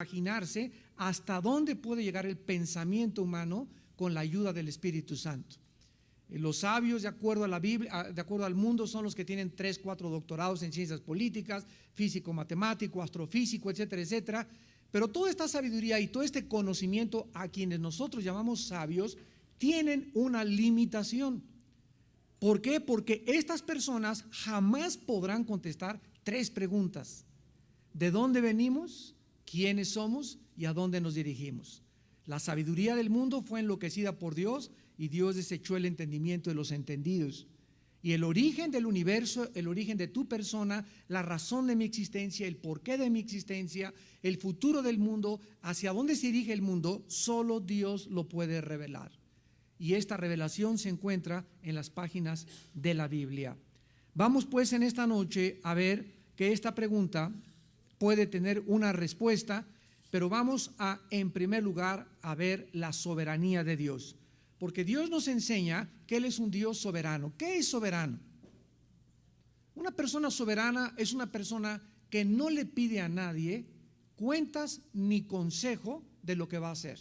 imaginarse hasta dónde puede llegar el pensamiento humano con la ayuda del Espíritu Santo. Los sabios, de acuerdo a la Biblia, de acuerdo al mundo, son los que tienen 3, 4 doctorados en ciencias políticas, físico, matemático, astrofísico, etcétera, etcétera. Pero toda esta sabiduría y todo este conocimiento, a quienes nosotros llamamos sabios, tienen una limitación. ¿Por qué? Porque estas personas jamás podrán contestar 3 preguntas: ¿de dónde venimos? ¿Quiénes somos? ¿Y a dónde nos dirigimos? La sabiduría del mundo fue enloquecida por Dios y Dios desechó el entendimiento de los entendidos. Y el origen del universo, el origen de tu persona, la razón de mi existencia, el porqué de mi existencia, el futuro del mundo, hacia dónde se dirige el mundo, solo Dios lo puede revelar. Y esta revelación se encuentra en las páginas de la Biblia. Vamos pues en esta noche a ver que esta pregunta puede tener una respuesta, pero vamos a, en primer lugar, a ver la soberanía de Dios. Porque Dios nos enseña que Él es un Dios soberano. ¿Qué es soberano? Una persona soberana es una persona que no le pide a nadie cuentas ni consejo de lo que va a hacer.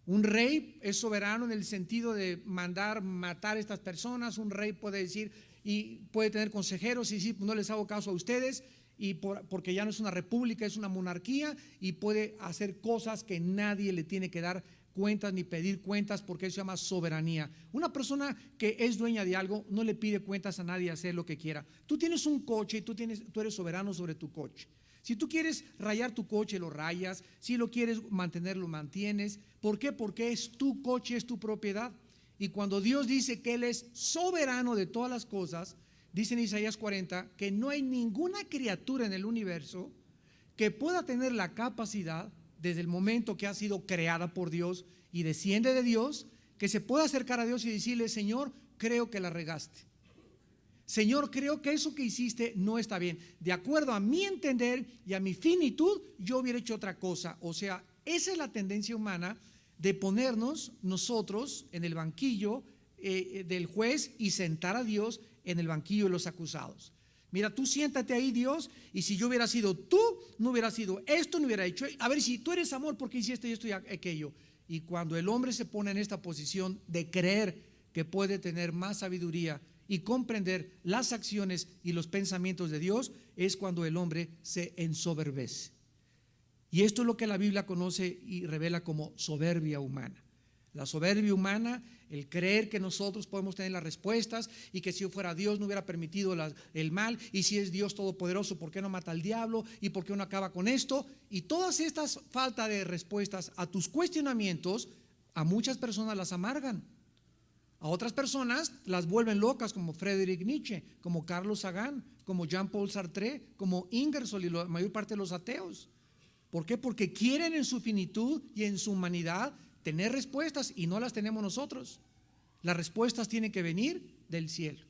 Un rey es soberano en el sentido de mandar matar a estas personas. Un rey puede decir y puede tener consejeros y decir: no les hago caso a ustedes, porque ya no es una república, es una monarquía, y puede hacer cosas que nadie le tiene que dar cuentas ni pedir cuentas, porque eso se llama soberanía. Una persona que es dueña de algo no le pide cuentas a nadie, hacer lo que quiera. Tú tienes un coche y tú eres soberano sobre tu coche. Si tú quieres rayar tu coche, lo rayas. Si lo quieres mantener, lo mantienes. ¿Por qué? Porque es tu coche, es tu propiedad. Y cuando Dios dice que Él es soberano de todas las cosas, dice en Isaías 40 que no hay ninguna criatura en el universo que pueda tener la capacidad, desde el momento que ha sido creada por Dios y desciende de Dios, que se pueda acercar a Dios y decirle: Señor, creo que la regaste. Señor, creo que eso que hiciste no está bien. De acuerdo a mi entender y a mi finitud, yo hubiera hecho otra cosa. O sea, esa es la tendencia humana de ponernos nosotros en el banquillo del juez y sentar a Dios en el banquillo de los acusados. Mira, tú siéntate ahí, Dios, y si yo hubiera sido tú, no hubiera sido esto, no hubiera hecho. A ver, si tú eres amor, ¿por qué hiciste esto y aquello? Y cuando el hombre se pone en esta posición de creer que puede tener más sabiduría y comprender las acciones y los pensamientos de Dios, es cuando el hombre se ensoberbece. Y esto es lo que la Biblia conoce y revela como soberbia humana. La soberbia humana, el creer que nosotros podemos tener las respuestas y que si yo fuera Dios no hubiera permitido el mal, y si es Dios todopoderoso, ¿por qué no mata al diablo? ¿Y por qué no acaba con esto? Y todas estas falta de respuestas a tus cuestionamientos, a muchas personas las amargan. A otras personas las vuelven locas, como Friedrich Nietzsche, como Carlos Sagan, como Jean-Paul Sartre, como Ingersoll y la mayor parte de los ateos. ¿Por qué? Porque quieren en su finitud y en su humanidad tener respuestas, y no las tenemos nosotros. Las respuestas tienen que venir del cielo.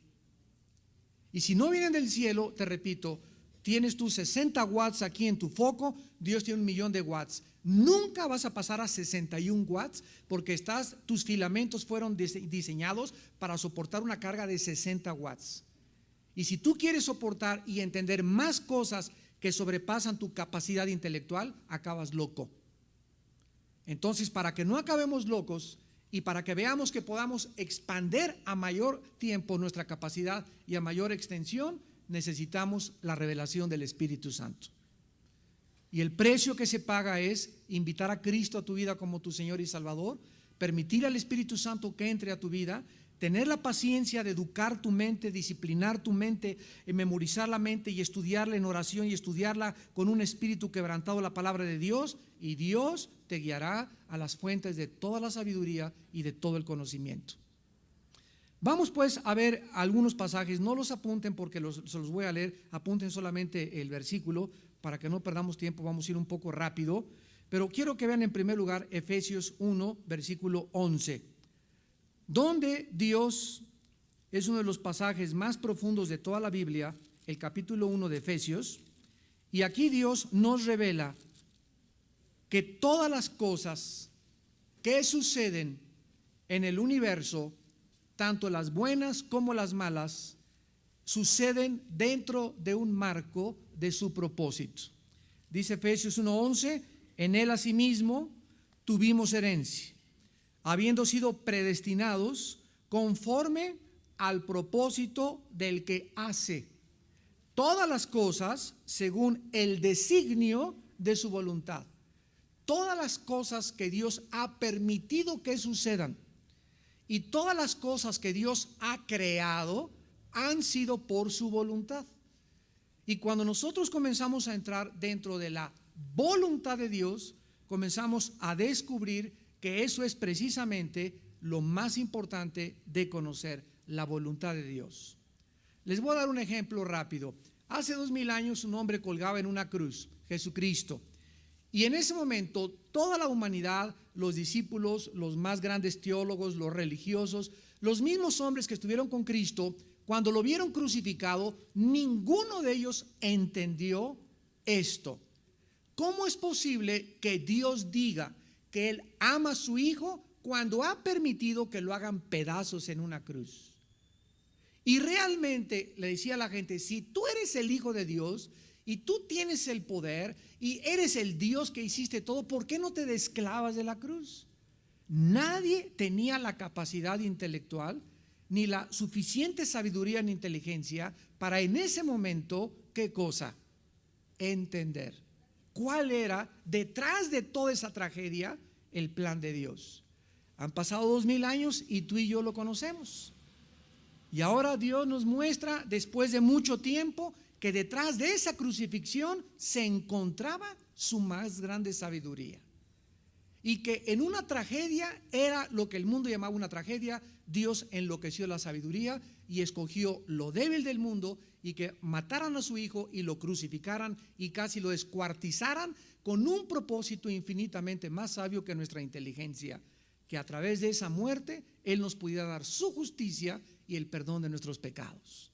Y si no vienen del cielo, te repito, tienes tus 60 watts aquí en tu foco, Dios tiene 1,000,000 de watts. Nunca vas a pasar a 61 watts porque tus filamentos fueron diseñados para soportar una carga de 60 watts. Y si tú quieres soportar y entender más cosas que sobrepasan tu capacidad intelectual, acabas loco. Entonces, para que no acabemos locos y para que veamos que podamos expandir a mayor tiempo nuestra capacidad y a mayor extensión, necesitamos la revelación del Espíritu Santo. Y el precio que se paga es invitar a Cristo a tu vida como tu Señor y Salvador, permitir al Espíritu Santo que entre a tu vida, tener la paciencia de educar tu mente, disciplinar tu mente, memorizar la mente y estudiarla en oración y estudiarla con un espíritu quebrantado, la palabra de Dios, y Dios te guiará a las fuentes de toda la sabiduría y de todo el conocimiento. Vamos pues a ver algunos pasajes. No los apunten porque se los voy a leer, apunten solamente el versículo para que no perdamos tiempo. Vamos a ir un poco rápido, pero quiero que vean en primer lugar Efesios 1, versículo 11, donde Dios, es uno de los pasajes más profundos de toda la Biblia, el capítulo 1 de Efesios, y aquí Dios nos revela que todas las cosas que suceden en el universo, tanto las buenas como las malas, suceden dentro de un marco de su propósito. Dice Efesios 1:11: En él asimismo tuvimos herencia, habiendo sido predestinados conforme al propósito del que hace todas las cosas según el designio de su voluntad. Todas las cosas que Dios ha permitido que sucedan y todas las cosas que Dios ha creado han sido por su voluntad. Y cuando nosotros comenzamos a entrar dentro de la voluntad de Dios, comenzamos a descubrir que eso es precisamente lo más importante de conocer, la voluntad de Dios. Les voy a dar un ejemplo rápido. Hace 2000 años un hombre colgaba en una cruz, Jesucristo. Y en ese momento toda la humanidad, los discípulos, los más grandes teólogos, los religiosos, los mismos hombres que estuvieron con Cristo, cuando lo vieron crucificado, ninguno de ellos entendió esto. ¿Cómo es posible que Dios diga que Él ama a su Hijo cuando ha permitido que lo hagan pedazos en una cruz? Y realmente le decía a la gente, si tú eres el Hijo de Dios y tú tienes el poder y eres el Dios que hiciste todo, ¿por qué no te desclavas de la cruz? Nadie tenía la capacidad intelectual ni la suficiente sabiduría ni inteligencia para en ese momento, ¿qué cosa? Entender cuál era detrás de toda esa tragedia el plan de Dios. Han pasado 2000 años y tú y yo lo conocemos. Y ahora Dios nos muestra, después de mucho tiempo, que detrás de esa crucifixión se encontraba su más grande sabiduría. Y que en una tragedia, era lo que el mundo llamaba una tragedia, Dios enloqueció la sabiduría y escogió lo débil del mundo y que mataran a su Hijo y lo crucificaran y casi lo descuartizaran con un propósito infinitamente más sabio que nuestra inteligencia, que a través de esa muerte Él nos pudiera dar su justicia y el perdón de nuestros pecados.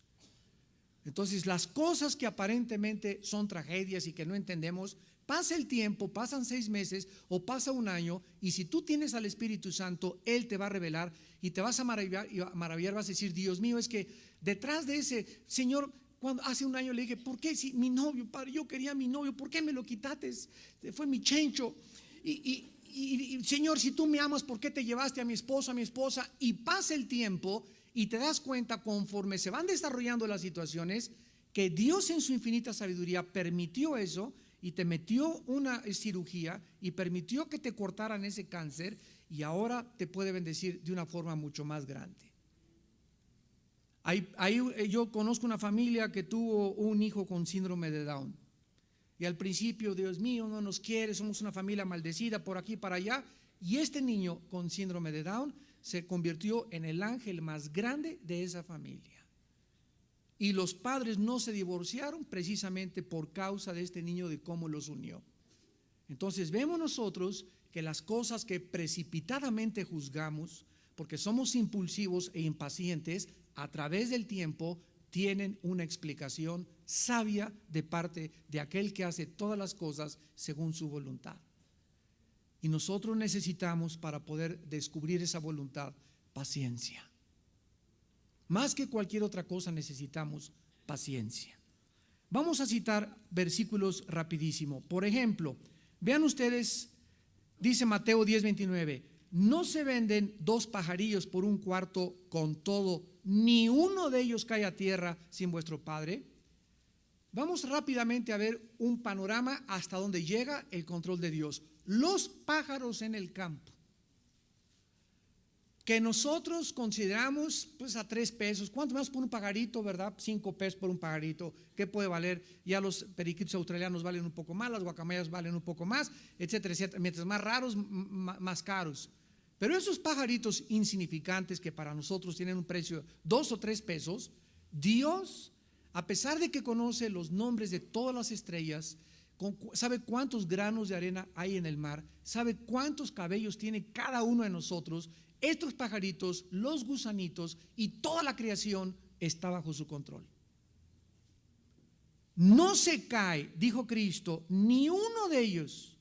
Entonces, las cosas que aparentemente son tragedias y que no entendemos, pasa el tiempo, pasan 6 meses o pasa un año, y si tú tienes al Espíritu Santo, Él te va a revelar y te vas a maravillar, vas a decir, Dios mío, es que detrás de ese, Señor, cuando hace un año le dije, ¿por qué si mi novio, Padre, yo quería a mi novio, ¿por qué me lo quitaste? Fue mi chencho. Y Señor, si tú me amas, ¿por qué te llevaste a mi esposo, a mi esposa? Y pasa el tiempo y te das cuenta, conforme se van desarrollando las situaciones, que Dios en su infinita sabiduría permitió eso y te metió una cirugía y permitió que te cortaran ese cáncer, y ahora te puede bendecir de una forma mucho más grande. Yo conozco una familia que tuvo un hijo con síndrome de Down. Y al principio, Dios mío, no nos quiere, somos una familia maldecida por aquí, para allá. Y este niño con síndrome de Down se convirtió en el ángel más grande de esa familia. Y los padres no se divorciaron precisamente por causa de este niño, de cómo los unió. Entonces vemos nosotros que las cosas que precipitadamente juzgamos, porque somos impulsivos e impacientes, a través del tiempo tienen una explicación sabia de parte de aquel que hace todas las cosas según su voluntad. Y nosotros necesitamos, para poder descubrir esa voluntad, paciencia. Más que cualquier otra cosa necesitamos paciencia. Vamos a citar versículos rapidísimo. Por ejemplo, vean ustedes, dice Mateo 10:29, no se venden 2 pajarillos por un cuarto, con todo, ni uno de ellos cae a tierra sin vuestro Padre. Vamos rápidamente a ver un panorama hasta donde llega el control de Dios. Los pájaros en el campo, que nosotros consideramos pues a 3 pesos. ¿Cuánto más por un pajarito, verdad? 5 pesos por un pajarito. ¿Qué puede valer? Ya los periquitos australianos valen un poco más, las guacamayas valen un poco más, etcétera, etcétera. Mientras más raros, más caros. Pero esos pajaritos insignificantes que para nosotros tienen un precio de 2 o 3 pesos, Dios, a pesar de que conoce los nombres de todas las estrellas, sabe cuántos granos de arena hay en el mar, sabe cuántos cabellos tiene cada uno de nosotros. Estos pajaritos, los gusanitos y toda la creación está bajo su control. No se cae, dijo Cristo, ni uno de ellos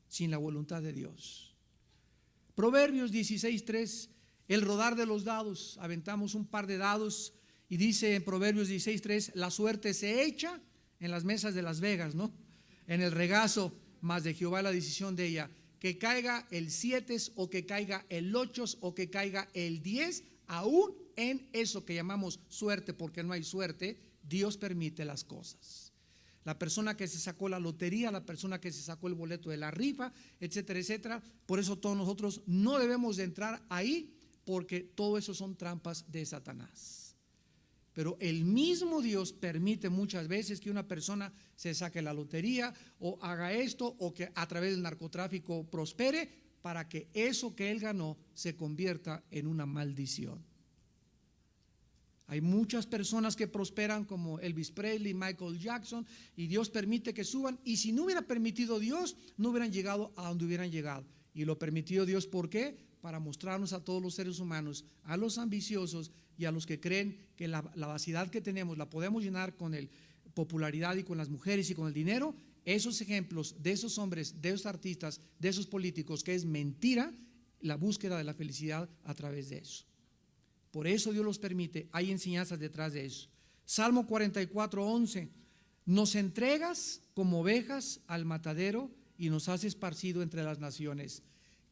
sin la voluntad de Dios. Proverbios 16:3, el rodar de los dados. Aventamos un par de dados y dice en Proverbios 16:3, la suerte se echa en las mesas de Las Vegas, ¿no? En el regazo, mas de Jehová la decisión de ella. Que caiga el 7 o que caiga el 8 o que caiga el 10, aún en eso que llamamos suerte, porque no hay suerte, Dios permite las cosas. La persona que se sacó la lotería, la persona que se sacó el boleto de la rifa, etcétera, etcétera. Por eso todos nosotros no debemos de entrar ahí, porque todo eso son trampas de Satanás. Pero el mismo Dios permite muchas veces que una persona se saque la lotería o haga esto, o que a través del narcotráfico prospere, para que eso que él ganó se convierta en una maldición. Hay muchas personas que prosperan como Elvis Presley, Michael Jackson, y Dios permite que suban, y si no hubiera permitido Dios, no hubieran llegado a donde hubieran llegado. Y lo permitió Dios, ¿por qué? Para mostrarnos a todos los seres humanos, a los ambiciosos y a los que creen que la vaciedad que tenemos la podemos llenar con el popularidad y con las mujeres y con el dinero. Esos ejemplos de esos hombres, de esos artistas, de esos políticos, que es mentira la búsqueda de la felicidad a través de eso. Por eso Dios los permite, hay enseñanzas detrás de eso. Salmo 44:11, nos entregas como ovejas al matadero y nos has esparcido entre las naciones.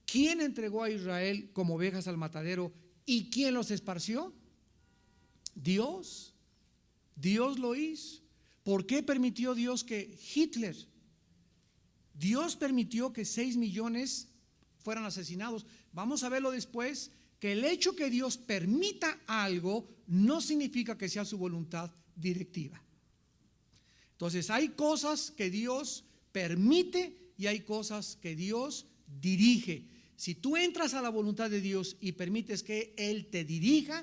¿Quién entregó a Israel como ovejas al matadero y quién los esparció? Dios. Dios lo hizo. ¿Por qué permitió Dios que Hitler? Dios permitió que 6 millones fueran asesinados. Vamos a verlo después, que el hecho que Dios permita algo no significa que sea su voluntad directiva. Entonces hay cosas que Dios permite y hay cosas que Dios dirige. Si tú entras a la voluntad de Dios y permites que Él te dirija,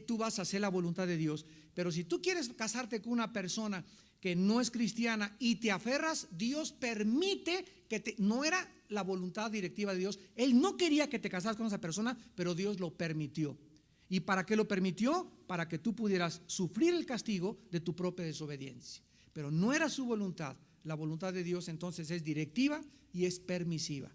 tú vas a hacer la voluntad de Dios. Pero si tú quieres casarte con una persona que no es cristiana y te aferras, Dios permite que no era la voluntad directiva de Dios. Él no quería que te casaras con esa persona, pero Dios lo permitió. ¿Y para qué lo permitió? Para que tú pudieras sufrir el castigo de tu propia desobediencia. Pero no era su voluntad. La voluntad de Dios entonces es directiva y es permisiva.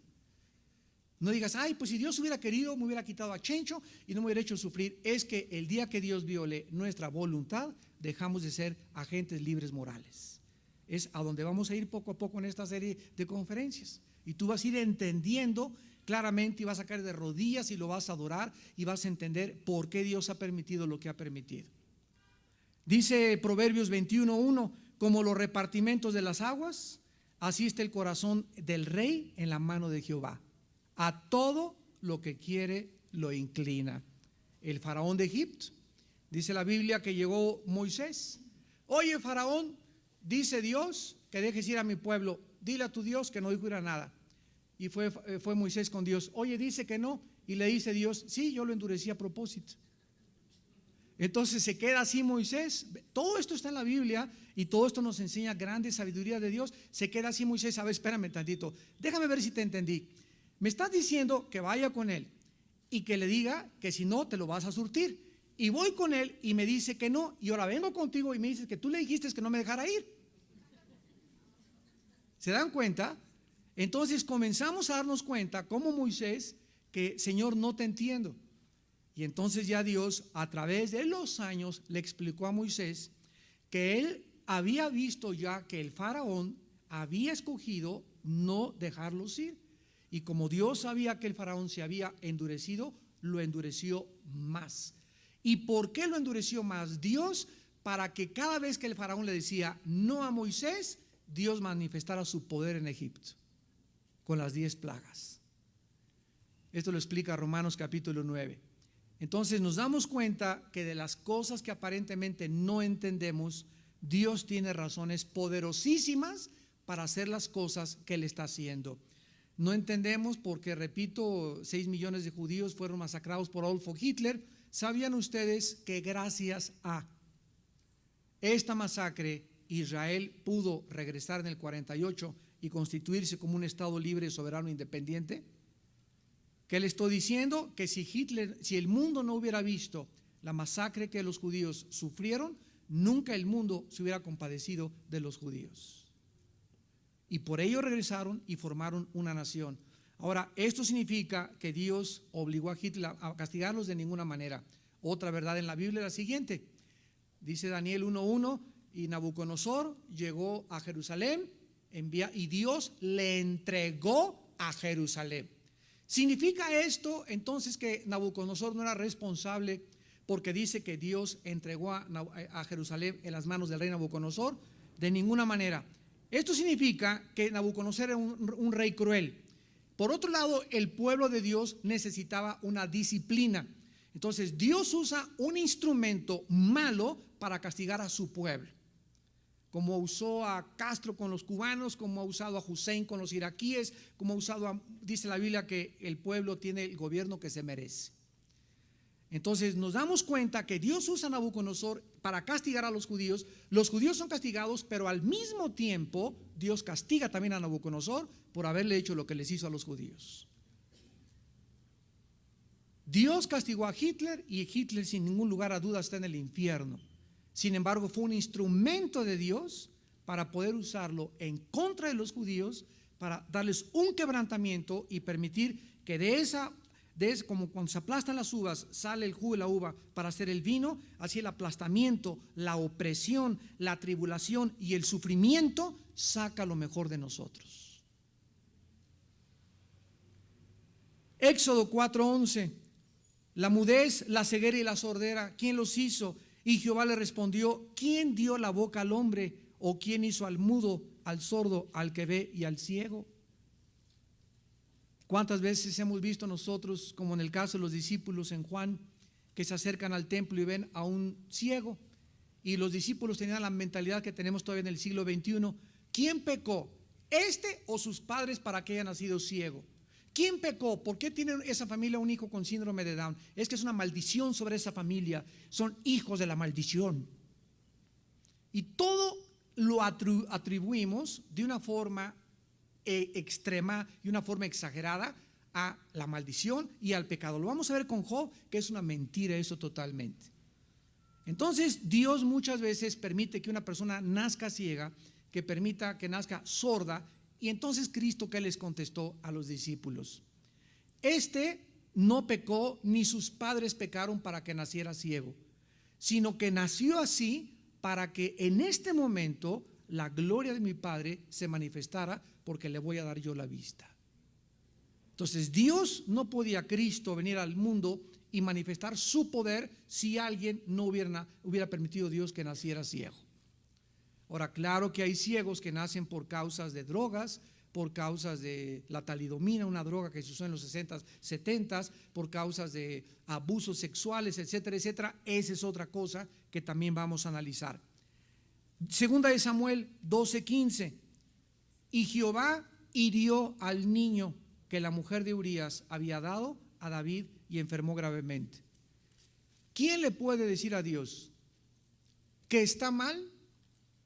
No digas, ay, pues si Dios hubiera querido, me hubiera quitado a Chencho y no me hubiera hecho sufrir. Es que el día que Dios viole nuestra voluntad, dejamos de ser agentes libres morales. Es a donde vamos a ir poco a poco en esta serie de conferencias. Y tú vas a ir entendiendo claramente y vas a caer de rodillas y lo vas a adorar y vas a entender por qué Dios ha permitido lo que ha permitido. Dice Proverbios 21:1, como los repartimentos de las aguas, así está el corazón del rey en la mano de Jehová. A todo lo que quiere lo inclina. El faraón de Egipto, dice la Biblia que llegó Moisés. Oye, faraón, dice Dios que dejes ir a mi pueblo. Dile a tu Dios que no dijo ir a nada. Y fue Moisés con Dios. Oye, dice que no. Y le dice Dios, sí, yo lo endurecí a propósito. Entonces se queda así Moisés. Todo esto está en la Biblia y todo esto nos enseña grande sabiduría de Dios. Se queda así Moisés. A ver, espérame tantito. Déjame ver si te entendí. Me estás diciendo que vaya con él y que le diga que si no te lo vas a surtir. Y voy con él y me dice que no. Y ahora vengo contigo y me dices que tú le dijiste que no me dejara ir. ¿Se dan cuenta? Entonces comenzamos a darnos cuenta como Moisés que Señor, no te entiendo. Y entonces ya Dios a través de los años le explicó a Moisés que él había visto ya que el faraón había escogido no dejarlos ir. Y como Dios sabía que el faraón se había endurecido, lo endureció más. ¿Y por qué lo endureció más? Dios, para que cada vez que el faraón le decía no a Moisés, Dios manifestara su poder en Egipto con las 10 plagas. Esto lo explica Romanos capítulo 9. Entonces nos damos cuenta que de las cosas que aparentemente no entendemos, Dios tiene razones poderosísimas para hacer las cosas que Él está haciendo. No entendemos porque, repito, 6 millones de judíos fueron masacrados por Adolf Hitler. ¿Sabían ustedes que gracias a esta masacre Israel pudo regresar en el 48 y constituirse como un estado libre, soberano, independiente? ¿Qué le estoy diciendo? Que si el mundo no hubiera visto la masacre que los judíos sufrieron, nunca el mundo se hubiera compadecido de los judíos. Y por ello regresaron y formaron una nación. Ahora, esto significa que Dios obligó a Hitler a castigarlos de ninguna manera. Otra verdad en la Biblia es la siguiente. Dice Daniel 1:1, y Nabucodonosor llegó a Jerusalén y Dios le entregó a Jerusalén. ¿Significa esto entonces que Nabucodonosor no era responsable porque dice que Dios entregó a Jerusalén en las manos del rey Nabucodonosor? De ninguna manera. Esto significa que Nabucodonosor era un rey cruel. Por otro lado, el pueblo de Dios necesitaba una disciplina. Entonces Dios usa un instrumento malo para castigar a su pueblo, como usó a Castro con los cubanos, como ha usado a Hussein con los iraquíes, como ha usado dice la Biblia que el pueblo tiene el gobierno que se merece. Entonces nos damos cuenta que Dios usa a Nabucodonosor para castigar a los judíos son castigados, pero al mismo tiempo Dios castiga también a Nabucodonosor por haberle hecho lo que les hizo a los judíos. Dios castigó a Hitler y Hitler sin ningún lugar a duda está en el infierno. Sin embargo, fue un instrumento de Dios para poder usarlo en contra de los judíos, para darles un quebrantamiento y permitir que como cuando se aplastan las uvas, sale el jugo de la uva para hacer el vino, así el aplastamiento, la opresión, la tribulación y el sufrimiento saca lo mejor de nosotros. Éxodo 4:11, la mudez, la ceguera y la sordera, ¿quién los hizo? Y Jehová le respondió, ¿quién dio la boca al hombre? ¿O quién hizo al mudo, al sordo, al que ve y al ciego? ¿Cuántas veces hemos visto nosotros, como en el caso de los discípulos en Juan, que se acercan al templo y ven a un ciego? Y los discípulos tenían la mentalidad que tenemos todavía en el siglo XXI. ¿Quién pecó? ¿Este o sus padres para que haya nacido ciego? ¿Quién pecó? ¿Por qué tiene esa familia un hijo con síndrome de Down? Es que es una maldición sobre esa familia. Son hijos de la maldición. Y todo lo atribuimos de una forma extrema y una forma exagerada a la maldición y al pecado. Lo vamos a ver con Job, que es una mentira eso totalmente. Entonces Dios muchas veces permite que una persona nazca ciega, que permita que nazca sorda. Y entonces Cristo, ¿qué les contestó a los discípulos? Este no pecó ni sus padres pecaron para que naciera ciego, sino que nació así para que en este momento la gloria de mi Padre se manifestara, porque le voy a dar yo la vista. Entonces Dios no podía Cristo venir al mundo y manifestar su poder si alguien no hubiera permitido Dios que naciera ciego. Ahora, claro que hay ciegos que nacen por causas de drogas, por causas de la talidomina, una droga que se usó en los 60s, 70s, por causas de abusos sexuales, etcétera, etcétera. Esa es otra cosa que también vamos a analizar. Segunda de Samuel 12:15. Y Jehová hirió al niño que la mujer de Urías había dado a David y enfermó gravemente. ¿Quién le puede decir a Dios que está mal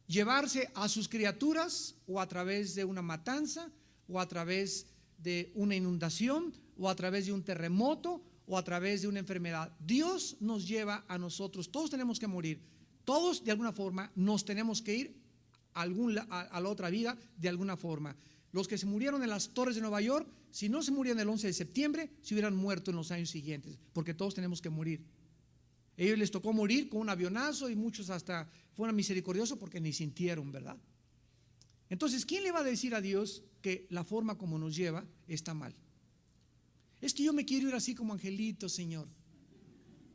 llevarse a sus criaturas, o a través de una matanza, o a través de una inundación, o a través de un terremoto, o a través de una enfermedad? Dios nos lleva a nosotros, todos tenemos que morir, todos de alguna forma nos tenemos que ir a la otra vida de alguna forma. Los que se murieron en las torres de Nueva York, si no se murieron el 11 de septiembre, se hubieran muerto en los años siguientes, porque todos tenemos que morir. A ellos les tocó morir con un avionazo y muchos hasta fueron misericordiosos porque ni sintieron, ¿verdad? Entonces, ¿quién le va a decir a Dios que la forma como nos lleva está mal? Es que yo me quiero ir así como angelito, Señor,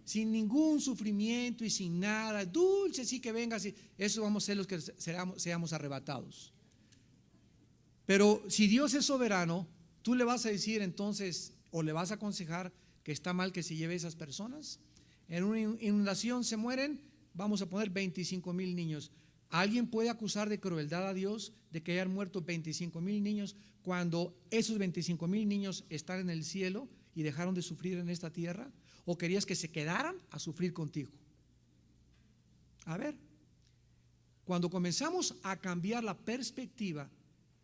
sin ningún sufrimiento y sin nada, dulce, así que venga así. Eso vamos a ser los que seamos arrebatados. Pero si Dios es soberano, tú le vas a decir entonces, o le vas a aconsejar que está mal que se lleve esas personas. En una inundación se mueren, vamos a poner 25,000 niños. ¿Alguien puede acusar de crueldad a Dios de que hayan muerto 25,000 niños cuando esos 25,000 niños están en el cielo y dejaron de sufrir en esta tierra? ¿O querías que se quedaran a sufrir contigo? A ver, cuando comenzamos a cambiar la perspectiva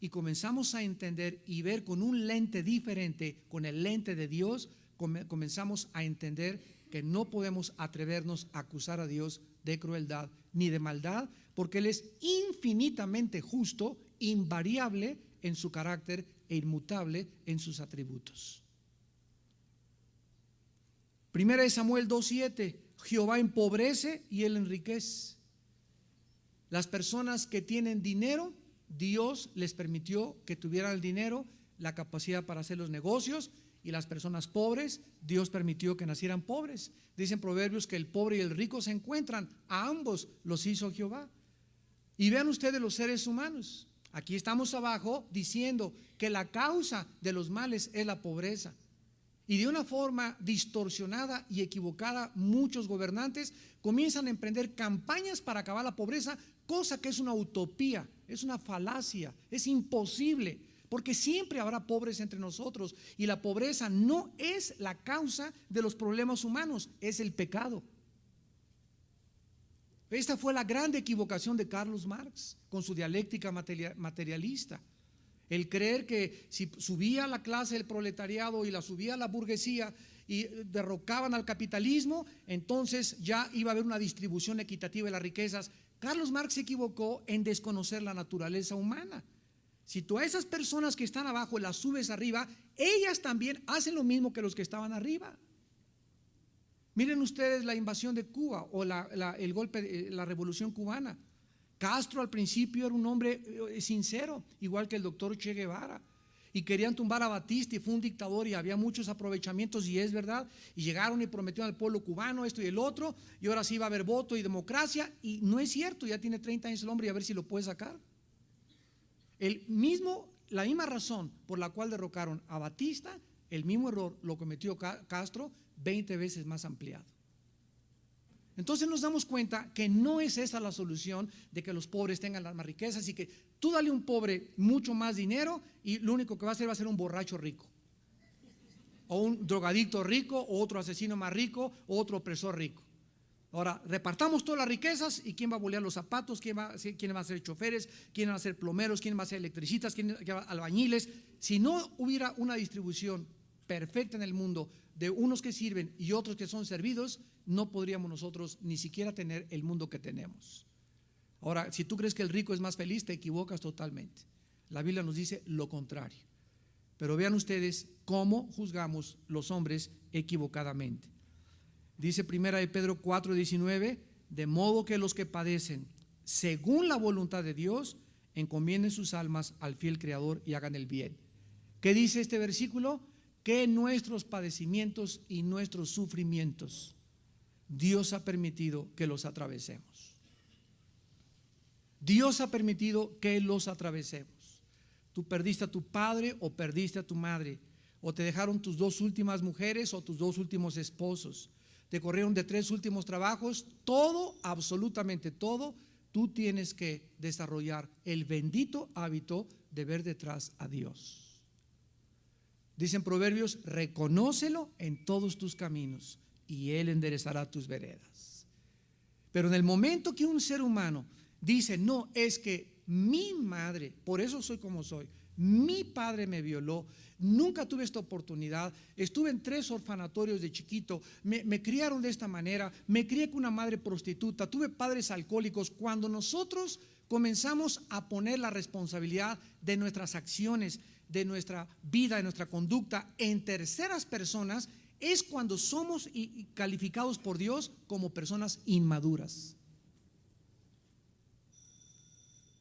y comenzamos a entender y ver con un lente diferente, con el lente de Dios, comenzamos a entender que no podemos atrevernos a acusar a Dios de crueldad ni de maldad, porque Él es infinitamente justo, invariable en su carácter e inmutable en sus atributos. Primera de Samuel 2:7, Jehová empobrece y Él enriquece. Las personas que tienen dinero Dios les permitió que tuvieran el dinero, la capacidad para hacer los negocios, y las personas pobres, Dios permitió que nacieran pobres. Dicen Proverbios que el pobre y el rico se encuentran, a ambos los hizo Jehová. Y vean ustedes los seres humanos. Aquí estamos abajo diciendo que la causa de los males es la pobreza. Y de una forma distorsionada y equivocada, muchos gobernantes comienzan a emprender campañas para acabar la pobreza, cosa que es una utopía, es una falacia, es imposible, porque siempre habrá pobres entre nosotros, y la pobreza no es la causa de los problemas humanos, es el pecado. Esta fue la grande equivocación de Carlos Marx con su dialéctica materialista. El creer que si subía la clase del proletariado y la subía la burguesía y derrocaban al capitalismo, entonces ya iba a haber una distribución equitativa de las riquezas. Carlos Marx se equivocó en desconocer la naturaleza humana. Si tú a esas personas que están abajo las subes arriba, ellas también hacen lo mismo que los que estaban arriba. Miren ustedes la invasión de Cuba o el golpe, la revolución cubana. Castro al principio era un hombre sincero, igual que el doctor Che Guevara, y querían tumbar a Batista, y fue un dictador y había muchos aprovechamientos, y es verdad, y llegaron y prometieron al pueblo cubano esto y el otro, y ahora sí va a haber voto y democracia, y no es cierto, ya tiene 30 años el hombre, y a ver si lo puede sacar. La misma razón por la cual derrocaron a Batista, el mismo error lo cometió Castro 20 veces más ampliado. Entonces nos damos cuenta que no es esa la solución de que los pobres tengan las más riquezas, y que tú dale a un pobre mucho más dinero y lo único que va a hacer va a ser un borracho rico, o un drogadicto rico, o otro asesino más rico, o otro opresor rico. Ahora, repartamos todas las riquezas, y ¿quién va a bolear los zapatos? ¿Quién va a ser choferes? ¿Quién va a ser plomeros? ¿Quién va a ser electricistas? ¿Quién va a ser albañiles? Si no hubiera una distribución perfecta en el mundo de unos que sirven y otros que son servidos, no podríamos nosotros ni siquiera tener el mundo que tenemos. Ahora, si tú crees que el rico es más feliz, te equivocas totalmente. La Biblia nos dice lo contrario. Pero vean ustedes cómo juzgamos los hombres equivocadamente. Dice primera de Pedro 4:19, de modo que los que padecen según la voluntad de Dios encomienden sus almas al fiel Creador y hagan el bien. ¿Qué dice este versículo? Que nuestros padecimientos y nuestros sufrimientos Dios ha permitido que los atravesemos. Dios ha permitido que los atravesemos. Tú perdiste a tu padre o perdiste a tu madre, o te dejaron tus dos últimas mujeres o tus dos últimos esposos, te corrieron de 3 últimos trabajos, todo, absolutamente todo, tú tienes que desarrollar el bendito hábito de ver detrás a Dios. Dicen Proverbios, reconócelo en todos tus caminos y Él enderezará tus veredas. Pero en el momento que un ser humano dice, no, es que mi madre, por eso soy como soy, mi padre me violó, nunca tuve esta oportunidad, estuve en 3 orfanatorios de chiquito, me criaron de esta manera, me crié con una madre prostituta, tuve padres alcohólicos. Cuando nosotros comenzamos a poner la responsabilidad de nuestras acciones, de nuestra vida, de nuestra conducta en terceras personas, es cuando somos calificados por Dios como personas inmaduras.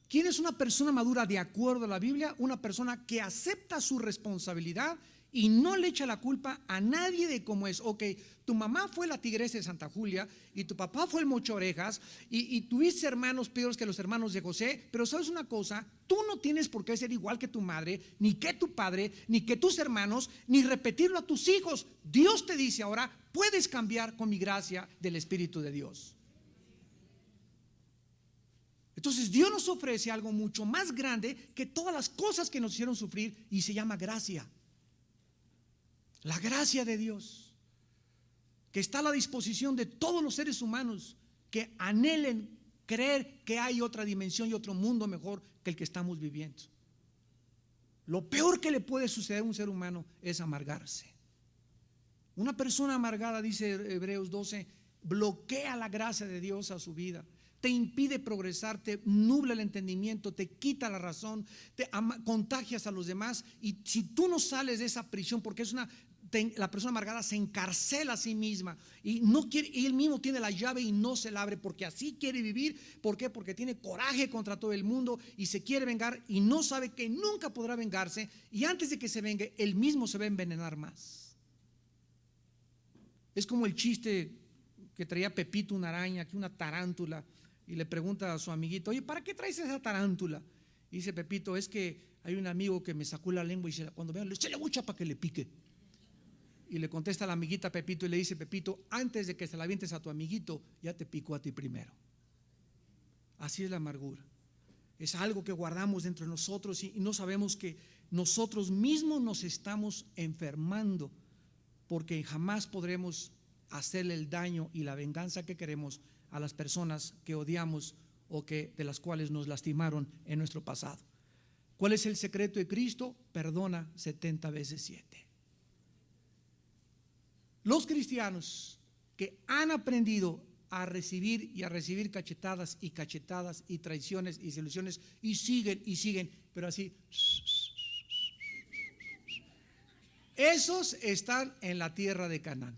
¿Quién es una persona madura de acuerdo a la Biblia? Una persona que acepta su responsabilidad y no le echa la culpa a nadie de cómo es. Ok, tu mamá fue la tigresa de Santa Julia y tu papá fue el mocho orejas y tuviste hermanos peores que los hermanos de José, pero ¿sabes una cosa? Tú no tienes por qué ser igual que tu madre, ni que tu padre, ni que tus hermanos, ni repetirlo a tus hijos. Dios te dice ahora, puedes cambiar con mi gracia del Espíritu de Dios. Entonces Dios nos ofrece algo mucho más grande que todas las cosas que nos hicieron sufrir, y se llama gracia. La gracia de Dios, que está a la disposición de todos los seres humanos que anhelen creer que hay otra dimensión y otro mundo mejor que el que estamos viviendo. Lo peor que le puede suceder a un ser humano es amargarse. Una persona amargada, dice Hebreos 12, bloquea la gracia de Dios a su vida, te impide progresar, te nubla el entendimiento, te quita la razón, te contagias a los demás. Y si tú no sales de esa prisión, porque es una la persona amargada se encarcela a sí misma y no quiere, y él mismo tiene la llave y no se la abre porque así quiere vivir. ¿Por qué? Porque tiene coraje contra todo el mundo y se quiere vengar y no sabe que nunca podrá vengarse, y antes de que se vengue, él mismo se va a envenenar más. Es como el chiste que traía Pepito, una araña, aquí una tarántula, y le pregunta a su amiguito: oye, ¿para qué traes esa tarántula? Y dice Pepito: es que hay un amigo que me sacó la lengua y cuando vean, le eché la mucha para que le pique. Y le contesta a la amiguita Pepito y le dice: Pepito, antes de que se la avientes a tu amiguito, ya te picó a ti primero. Así es la amargura. Es algo que guardamos dentro de nosotros y no sabemos que nosotros mismos nos estamos enfermando, porque jamás podremos hacerle el daño y la venganza que queremos a las personas que odiamos o de las cuales nos lastimaron en nuestro pasado. ¿Cuál es el secreto de Cristo? Perdona 70 veces 7. Los cristianos que han aprendido a recibir y a recibir cachetadas y traiciones y desilusiones y siguen, pero así, esos están en la tierra de Canaán.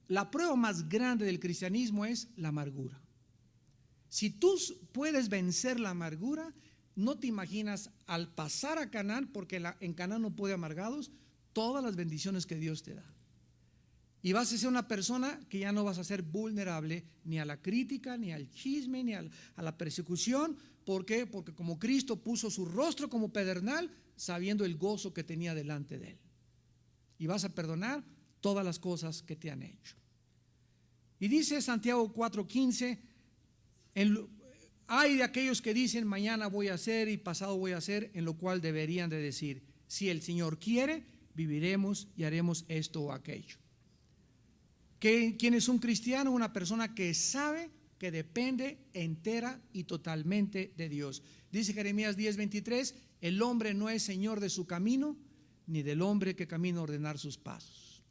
La prueba más grande del cristianismo es la amargura. Si tú puedes vencer la amargura, no te imaginas al pasar a Canaán, porque en Canaán no puede amargados, todas las bendiciones que Dios te da. Y vas a ser una persona que ya no vas a ser vulnerable ni a la crítica, ni al chisme, ni a la persecución. ¿Por qué? Porque como Cristo puso su rostro como pedernal, sabiendo el gozo que tenía delante de él. Y vas a perdonar todas las cosas que te han hecho. Y dice Santiago 4:15: hay de aquellos que dicen mañana voy a hacer y pasado voy a hacer, en lo cual deberían de decir: si el Señor quiere, viviremos y haremos esto o aquello. ¿Quién es un cristiano? Una persona que sabe que depende entera y totalmente de Dios. Dice Jeremías 10:23: el hombre no es señor de su camino, ni del hombre que camina a ordenar sus pasos.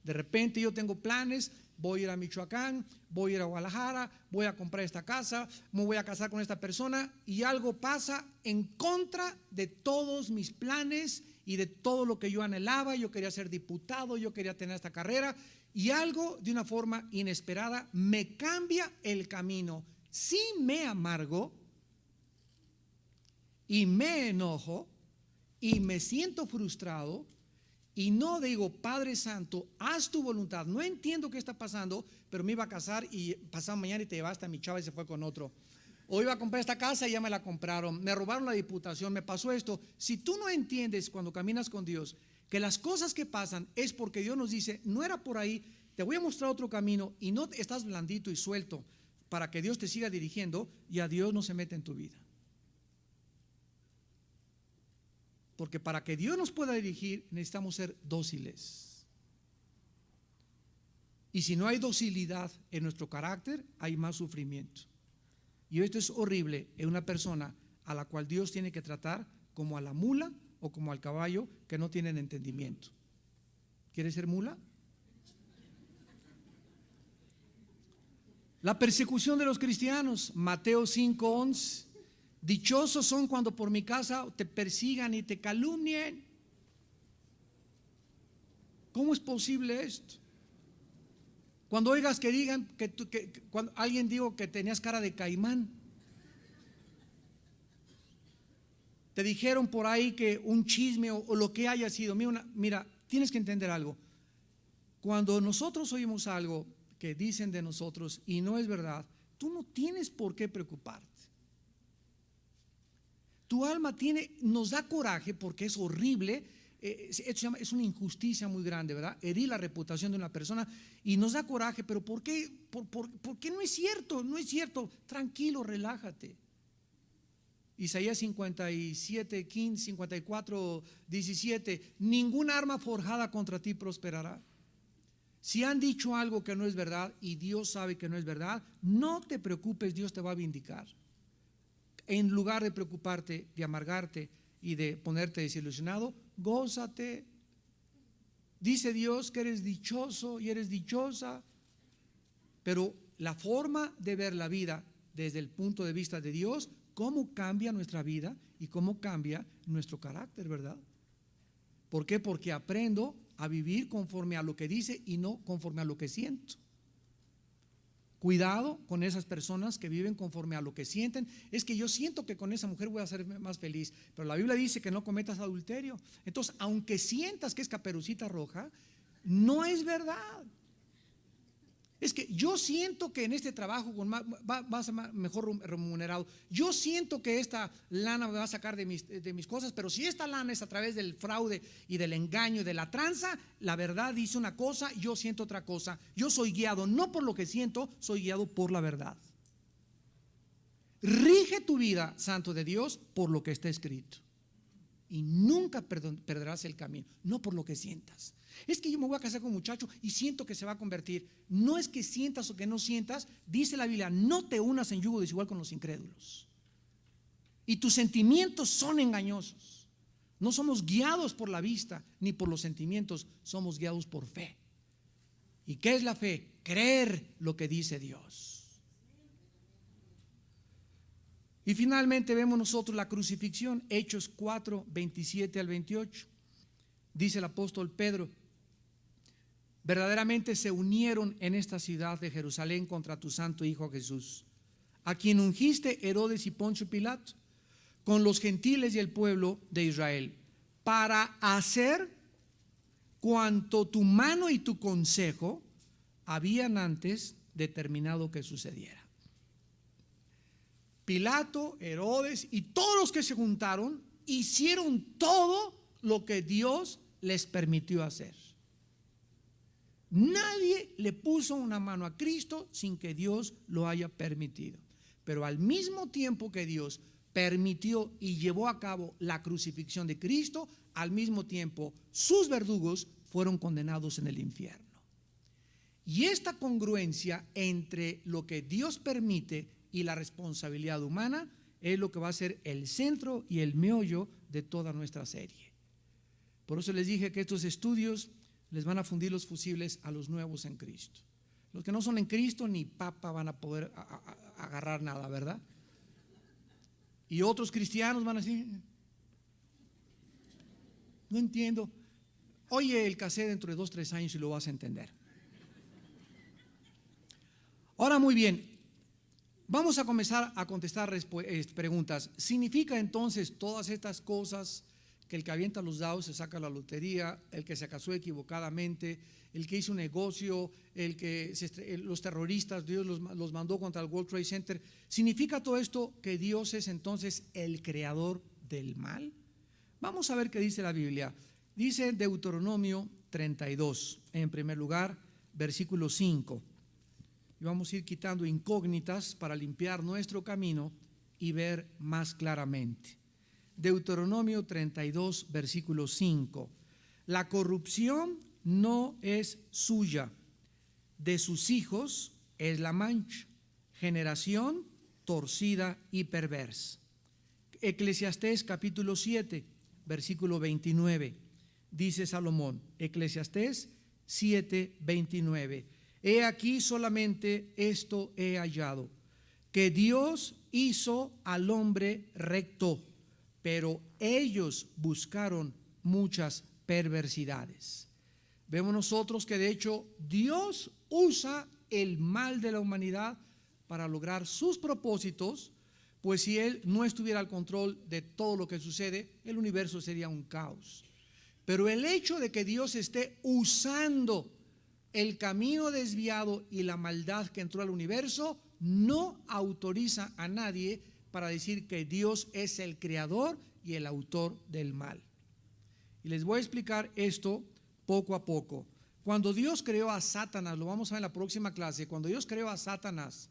De repente yo tengo planes: voy a ir a Michoacán, voy a ir a Guadalajara, voy a comprar esta casa, me voy a casar con esta persona, y algo pasa en contra de todos mis planes y de todo lo que yo anhelaba. Yo quería ser diputado, yo quería tener esta carrera, y algo de una forma inesperada me cambia el camino. Sí me amargo y me enojo y me siento frustrado, y no digo: Padre Santo, haz tu voluntad. No entiendo qué está pasando, pero me iba a casar y pasado mañana y te llevaste a mi chava y se fue con otro. O iba a comprar esta casa y ya me la compraron. Me robaron la diputación, me pasó esto. Si tú no entiendes cuando caminas con Dios que las cosas que pasan es porque Dios nos dice: no era por ahí, te voy a mostrar otro camino, y no estás blandito y suelto para que Dios te siga dirigiendo, y a Dios no se mete en tu vida. Porque para que Dios nos pueda dirigir necesitamos ser dóciles. Y si no hay docilidad en nuestro carácter, hay más sufrimiento. Y esto es horrible en una persona a la cual Dios tiene que tratar como a la mula o como al caballo que no tienen entendimiento. ¿Quieres ser mula? La persecución de los cristianos, Mateo 5:11: dichosos son cuando por mi casa te persigan y te calumnien. ¿Cómo es posible esto? Cuando oigas que digan cuando alguien dijo que tenías cara de caimán, te dijeron por ahí que un chisme o lo que haya sido. Mira, tienes que entender algo. Cuando nosotros oímos algo que dicen de nosotros y no es verdad, tú no tienes por qué preocuparte. Tu alma nos da coraje porque es horrible. Es una injusticia muy grande, ¿verdad? Herir la reputación de una persona y nos da coraje. Pero ¿por qué? ¿Por qué no es cierto? No es cierto. Tranquilo, relájate. Isaías 57:15, 54:17: ningún arma forjada contra ti prosperará. Si han dicho algo que no es verdad y Dios sabe que no es verdad, no te preocupes, Dios te va a vindicar. En lugar de preocuparte, de amargarte y de ponerte desilusionado, gózate. Dice Dios que eres dichoso y eres dichosa. Pero la forma de ver la vida desde el punto de vista de Dios, cómo cambia nuestra vida y cómo cambia nuestro carácter, ¿verdad? ¿Por qué? Porque aprendo a vivir conforme a lo que dice y no conforme a lo que siento. Cuidado con esas personas que viven conforme a lo que sienten. Es que yo siento que con esa mujer voy a ser más feliz, pero la Biblia dice que no cometas adulterio. Entonces, aunque sientas que es Caperucita Roja, no es verdad. Es que yo siento que en este trabajo va a ser mejor remunerado. Yo siento que esta lana me va a sacar de mis cosas, pero si esta lana es a través del fraude y del engaño y de la tranza, la verdad dice una cosa, yo siento otra cosa. Yo soy guiado no por lo que siento, soy guiado por la verdad. Rige tu vida, santo de Dios, por lo que está escrito. Y nunca perderás el camino, no por lo que sientas. Es que yo me voy a casar con un muchacho y siento que se va a convertir. No es que sientas o que no sientas. Dice la Biblia, no te unas en yugo desigual con los incrédulos. Y tus sentimientos son engañosos. No somos guiados por la vista ni por los sentimientos, somos guiados por fe. ¿Y qué es la fe? Creer lo que dice Dios. Y finalmente vemos nosotros la crucifixión, Hechos 4, 27 al 28. Dice el apóstol Pedro: verdaderamente se unieron en esta ciudad de Jerusalén contra tu santo Hijo Jesús, a quien ungiste Herodes y Poncio Pilato, con los gentiles y el pueblo de Israel, para hacer cuanto tu mano y tu consejo habían antes determinado que sucediera. Pilato, Herodes y todos los que se juntaron hicieron todo lo que Dios les permitió hacer. Nadie le puso una mano a Cristo sin que Dios lo haya permitido. Pero al mismo tiempo que Dios permitió y llevó a cabo la crucifixión de Cristo, al mismo tiempo sus verdugos fueron condenados en el infierno. Y esta congruencia entre lo que Dios permite y la responsabilidad humana es lo que va a ser el centro y el meollo de toda nuestra serie. Por eso les dije que estos estudios les van a fundir los fusibles a los nuevos en Cristo. Los que no son en Cristo ni papa van a poder agarrar nada, ¿verdad? Y otros cristianos van a decir: no entiendo. Oye el cassette dentro de 2-3 años y lo vas a entender. Ahora, muy bien, vamos a comenzar a contestar preguntas. ¿Significa entonces todas estas cosas, que el que avienta los dados se saca la lotería, el que se casó equivocadamente, el que hizo un negocio, los terroristas, Dios los mandó contra el World Trade Center? ¿Significa todo esto que Dios es entonces el creador del mal? Vamos a ver qué dice la Biblia. Dice Deuteronomio 32, en primer lugar, versículo 5. Y vamos a ir quitando incógnitas para limpiar nuestro camino y ver más claramente. Deuteronomio 32, versículo 5. La corrupción no es suya, de sus hijos es la mancha, generación torcida y perversa. Eclesiastés capítulo 7, versículo 29. Dice Salomón, Eclesiastés 7, 29. He aquí solamente esto he hallado, que Dios hizo al hombre recto, pero ellos buscaron muchas perversidades. Vemos nosotros que de hecho Dios usa el mal de la humanidad para lograr sus propósitos, pues si Él no estuviera al control de todo lo que sucede, el universo sería un caos. Pero el hecho de que Dios esté usando el camino desviado y la maldad que entró al universo no autoriza a nadie para decir que Dios es el creador y el autor del mal. Y les voy a explicar esto poco a poco. Cuando Dios creó a Satanás, lo vamos a ver en la próxima clase, cuando Dios creó a Satanás,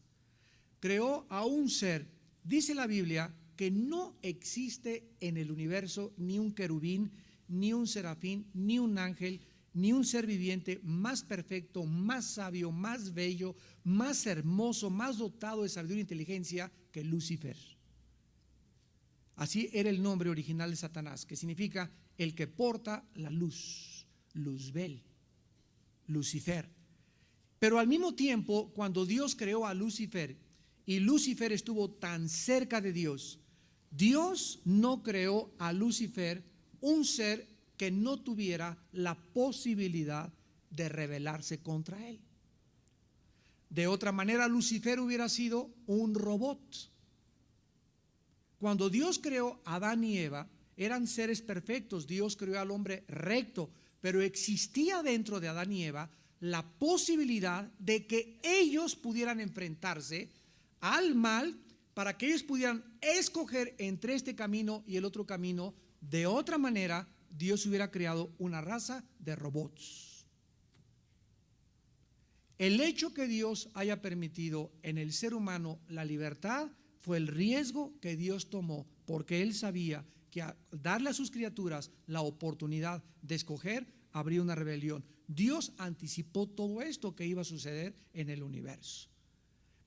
creó a un ser, dice la Biblia, que no existe en el universo ni un querubín, ni un serafín, ni un ángel, ni un ser viviente más perfecto, más sabio, más bello, más hermoso, más dotado de sabiduría e inteligencia que Lucifer. Así era el nombre original de Satanás, que significa el que porta la luz, Luzbel, Lucifer. Pero al mismo tiempo, cuando Dios creó a Lucifer y Lucifer estuvo tan cerca de Dios, Dios no creó a Lucifer un ser que no tuviera la posibilidad de rebelarse contra él. De otra manera, Lucifer hubiera sido un robot. Cuando Dios creó a Adán y Eva, eran seres perfectos. Dios creó al hombre recto, pero existía dentro de Adán y Eva la posibilidad de que ellos pudieran enfrentarse al mal, para que ellos pudieran escoger entre este camino y el otro camino. De otra manera, Dios hubiera creado una raza de robots. El hecho que Dios haya permitido en el ser humano la libertad fue el riesgo que Dios tomó, porque Él sabía que al darle a sus criaturas la oportunidad de escoger, habría una rebelión. Dios anticipó todo esto que iba a suceder en el universo.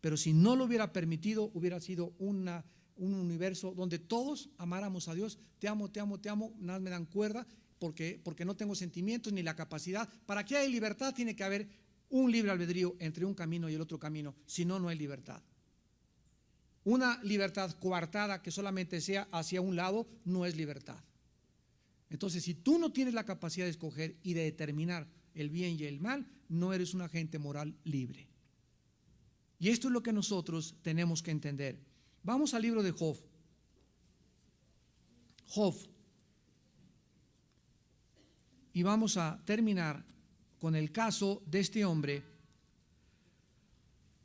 Pero si no lo hubiera permitido, hubiera sido un universo donde todos amáramos a Dios. Te amo, te amo, te amo, nada me dan cuerda porque no tengo sentimientos ni la capacidad. Para que haya libertad tiene que haber un libre albedrío entre un camino y el otro camino. Si no, no hay libertad. Una libertad coartada que solamente sea hacia un lado no es libertad. Entonces, si tú no tienes la capacidad de escoger y de determinar el bien y el mal, no eres un agente moral libre. Y esto es lo que nosotros tenemos que entender. Vamos al libro de Job. Job. Y vamos a terminar con el caso de este hombre,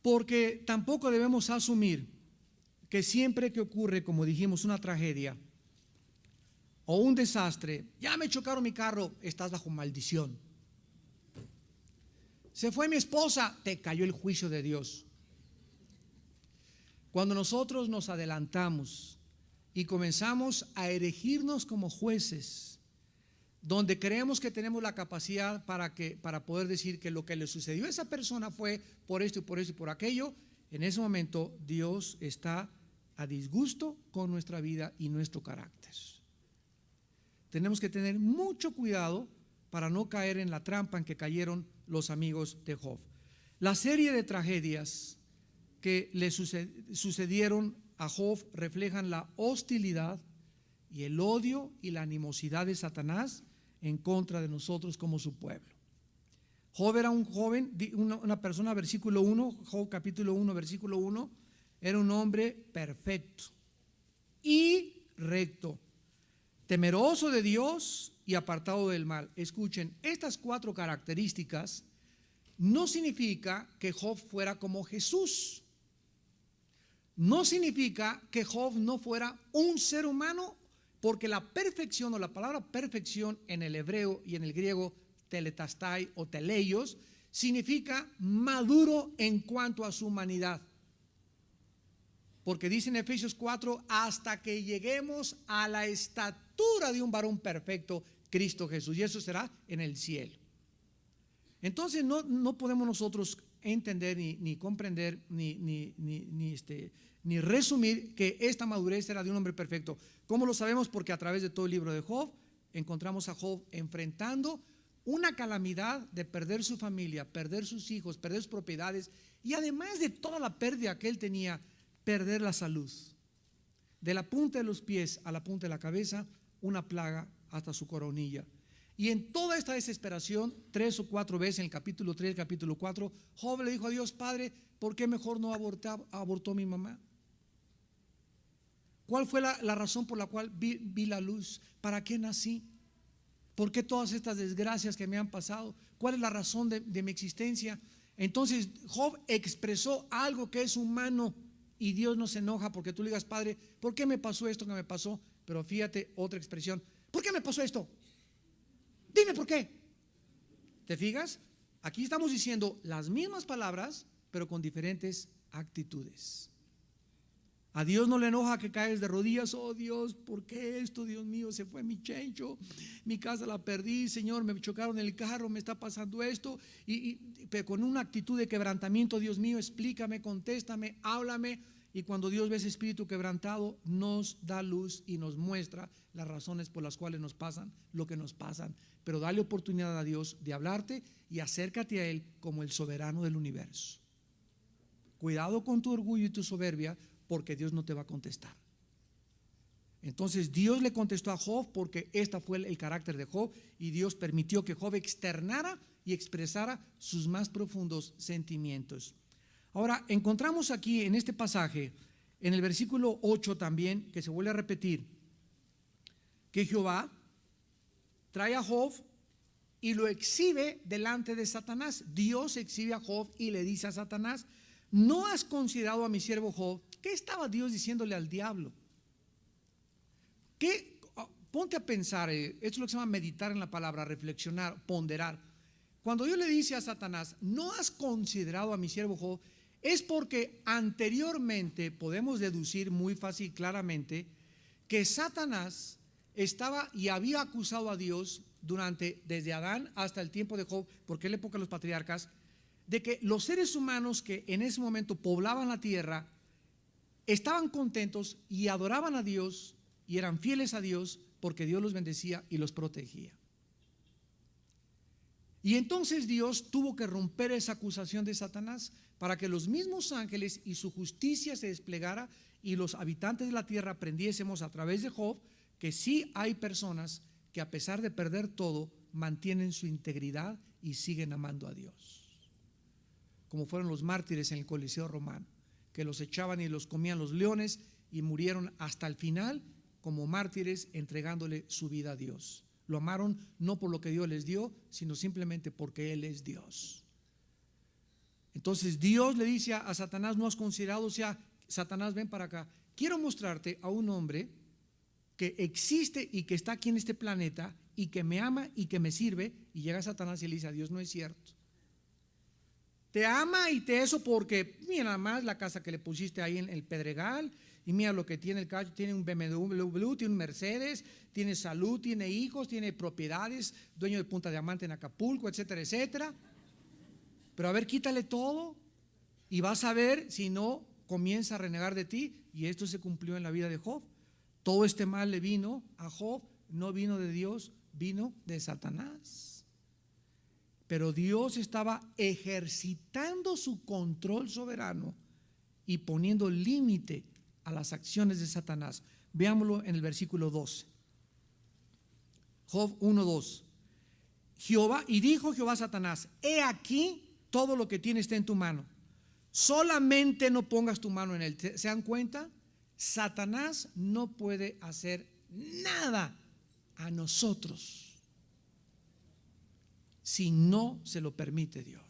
porque tampoco debemos asumir que siempre que ocurre, como dijimos, una tragedia o un desastre, ya me chocaron mi carro, estás bajo maldición. Se fue mi esposa, te cayó el juicio de Dios. Cuando nosotros nos adelantamos y comenzamos a erigirnos como jueces, donde creemos que tenemos la capacidad para poder decir que lo que le sucedió a esa persona fue por esto y por eso y por aquello, en ese momento Dios está a disgusto con nuestra vida y nuestro carácter. Tenemos que tener mucho cuidado para no caer en la trampa en que cayeron los amigos de Job. La serie de tragedias que le sucedieron a Job reflejan la hostilidad y el odio y la animosidad de Satanás en contra de nosotros como su pueblo. Job era un joven, una persona, versículo 1, Job capítulo 1, versículo 1, era un hombre perfecto y recto, temeroso de Dios y apartado del mal. Escuchen, estas 4 características no significa que Job fuera como Jesús. No significa que Job no fuera un ser humano, porque la perfección o la palabra perfección en el hebreo y en el griego teletastai o teleios significa maduro en cuanto a su humanidad. Porque dice en Efesios 4, hasta que lleguemos a la estatura de un varón perfecto, Cristo Jesús, y eso será en el cielo. Entonces no podemos nosotros entender ni comprender ni resumir que esta madurez era de un hombre perfecto. ¿Cómo lo sabemos? Porque a través de todo el libro de Job encontramos a Job enfrentando una calamidad de perder su familia, perder sus hijos, perder sus propiedades, y además de toda la pérdida que él tenía, perder la salud. De la punta de los pies a la punta de la cabeza, una plaga hasta su coronilla. Y en toda esta desesperación, 3 o 4 veces en el capítulo 3, el capítulo 4, Job le dijo a Dios: Padre, ¿por qué mejor no abortó mi mamá? ¿Cuál fue la razón por la cual vi la luz? ¿Para qué nací? ¿Por qué todas estas desgracias que me han pasado? ¿Cuál es la razón de mi existencia? Entonces Job expresó algo que es humano, y Dios no se enoja porque tú le digas: Padre, ¿por qué me pasó esto que me pasó? Pero fíjate, otra expresión: ¿por qué me pasó esto? Dime por qué. ¿Te fijas? Aquí estamos diciendo las mismas palabras, pero con diferentes actitudes. A Dios no le enoja que caes de rodillas: oh Dios, ¿por qué esto? Dios mío, se fue mi chencho, mi casa la perdí, Señor, me chocaron el carro, me está pasando esto, pero con una actitud de quebrantamiento: Dios mío, explícame, contéstame, háblame. Y cuando Dios ve ese espíritu quebrantado, nos da luz y nos muestra las razones por las cuales nos pasan lo que nos pasan. Pero dale oportunidad a Dios de hablarte y acércate a Él como el soberano del universo. Cuidado con tu orgullo y tu soberbia, porque Dios no te va a contestar. Entonces Dios le contestó a Job porque este fue el carácter de Job, y Dios permitió que Job externara y expresara sus más profundos sentimientos. Ahora, encontramos aquí en este pasaje, en el versículo 8 también, que se vuelve a repetir, que Jehová trae a Job y lo exhibe delante de Satanás. Dios exhibe a Job y le dice a Satanás: ¿no has considerado a mi siervo Job? ¿Qué estaba Dios diciéndole al diablo? Ponte a pensar, esto es lo que se llama meditar en la palabra, reflexionar, ponderar. Cuando Dios le dice a Satanás: ¿no has considerado a mi siervo Job?, es porque anteriormente podemos deducir muy fácil y claramente que Satanás estaba y había acusado a Dios desde Adán hasta el tiempo de Job, porque es la época de los patriarcas, de que los seres humanos que en ese momento poblaban la tierra estaban contentos y adoraban a Dios y eran fieles a Dios porque Dios los bendecía y los protegía. Y entonces Dios tuvo que romper esa acusación de Satanás para que los mismos ángeles y su justicia se desplegara y los habitantes de la tierra aprendiésemos a través de Job que sí hay personas que, a pesar de perder todo, mantienen su integridad y siguen amando a Dios, como fueron los mártires en el Coliseo romano, que los echaban y los comían los leones y murieron hasta el final como mártires, entregándole su vida a Dios. Lo amaron no por lo que Dios les dio, sino simplemente porque Él es Dios. Entonces Dios le dice a Satanás: ¿no has considerado? O sea, Satanás, ven para acá, quiero mostrarte a un hombre que existe y que está aquí en este planeta y que me ama y que me sirve. Y llega Satanás y le dice a Dios: no es cierto. Te ama y te eso porque mira nada más la casa que le pusiste ahí en el Pedregal, y mira lo que tiene el cacho, tiene un BMW, tiene un Mercedes, tiene salud, tiene hijos, tiene propiedades, dueño de Punta Diamante en Acapulco, etcétera, etcétera. Pero a ver, quítale todo y vas a ver si no comienza a renegar de ti. Y esto se cumplió en la vida de Job. Todo este mal le vino a Job, no vino de Dios, vino de Satanás. Pero Dios estaba ejercitando su control soberano y poniendo límite a las acciones de Satanás. Veámoslo en el versículo 12. Job 1:2. Y dijo Jehová a Satanás: he aquí, todo lo que tienes está en tu mano, solamente no pongas tu mano en él. ¿Se dan cuenta? Satanás no puede hacer nada a nosotros si no se lo permite Dios.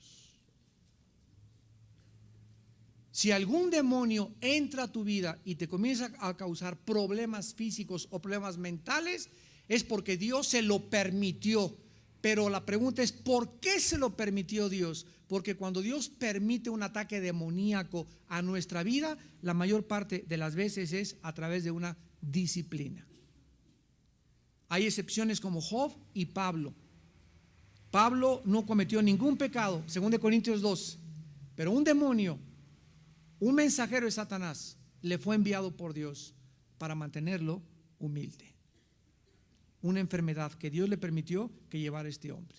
Si algún demonio entra a tu vida y te comienza a causar problemas físicos o problemas mentales, es porque Dios se lo permitió. Pero la pregunta es: ¿por qué se lo permitió Dios? Porque cuando Dios permite un ataque demoníaco a nuestra vida, la mayor parte de las veces es a través de una disciplina. Hay excepciones como Job y Pablo. Pablo no cometió ningún pecado, 2 Corintios 2, pero un demonio, un mensajero de Satanás, le fue enviado por Dios para mantenerlo humilde. Una enfermedad que Dios le permitió que llevara este hombre.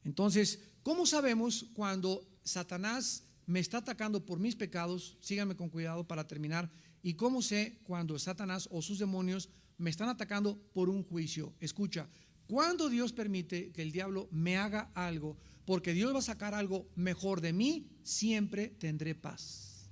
Entonces, ¿cómo sabemos cuando Satanás me está atacando por mis pecados? Síganme con cuidado para terminar. ¿Y cómo sé cuando Satanás o sus demonios me están atacando por un juicio? Escucha, cuando Dios permite que el diablo me haga algo, porque Dios va a sacar algo mejor de mí, siempre tendré paz.